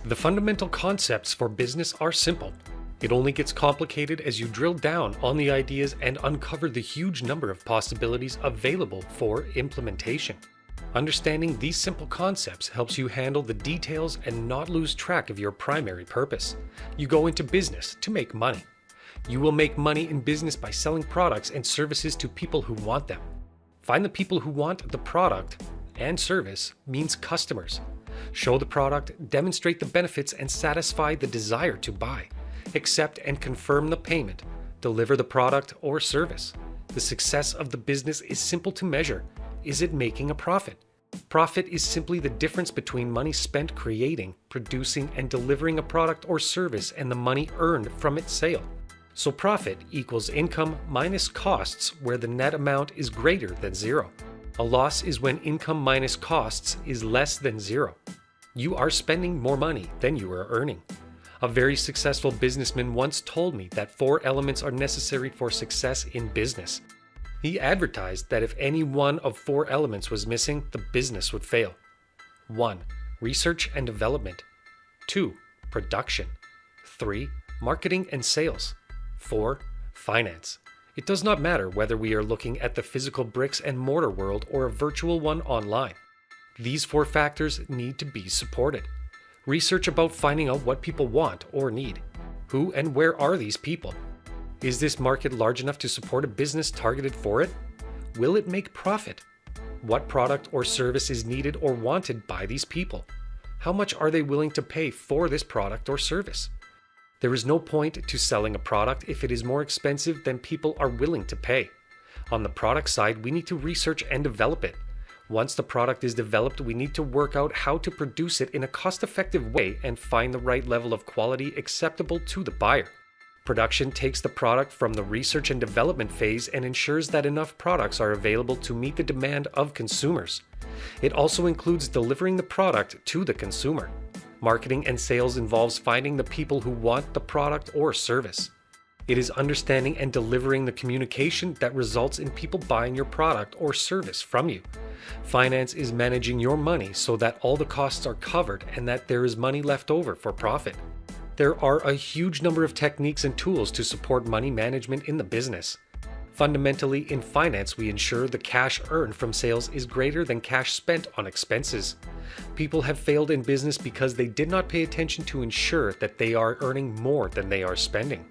The fundamental concepts for business are simple. It only gets complicated as you drill down on the ideas and uncover the huge number of possibilities available for implementation. Understanding these simple concepts helps you handle the details and not lose track of your primary purpose. You go into business to make money. You will make money in business by selling products and services to people who want them. Find the people who want the product and service means customers. Show the product, demonstrate the benefits, and satisfy the desire to buy. Accept and confirm the payment. Deliver the product or service. The success of the business is simple to measure. Is it making a profit? Profit is simply the difference between money spent creating, producing, and delivering a product or service and the money earned from its sale. So profit equals income minus costs where the net amount is greater than zero. A loss is when income minus costs is less than zero. You are spending more money than you are earning. A very successful businessman once told me that 4 elements are necessary for success in business. He advertised that if any one of 4 elements was missing, the business would fail. 1. Research and development. 2. Production. 3. Marketing and sales. 4. Finance. It does not matter whether we are looking at the physical bricks and mortar world or a virtual one online. These 4 factors need to be supported. Research about finding out what people want or need. Who and where are these people? Is this market large enough to support a business targeted for it? Will it make profit? What product or service is needed or wanted by these people? How much are they willing to pay for this product or service? There is no point to selling a product if it is more expensive than people are willing to pay. On the product side, we need to research and develop it. Once the product is developed, we need to work out how to produce it in a cost-effective way and find the right level of quality acceptable to the buyer. Production takes the product from the research and development phase and ensures that enough products are available to meet the demand of consumers. It also includes delivering the product to the consumer. Marketing and sales involves finding the people who want the product or service. It is understanding and delivering the communication that results in people buying your product or service from you. Finance is managing your money so that all the costs are covered and that there is money left over for profit. There are a huge number of techniques and tools to support money management in the business. Fundamentally, in finance, we ensure the cash earned from sales is greater than cash spent on expenses. People have failed in business because they did not pay attention to ensure that they are earning more than they are spending.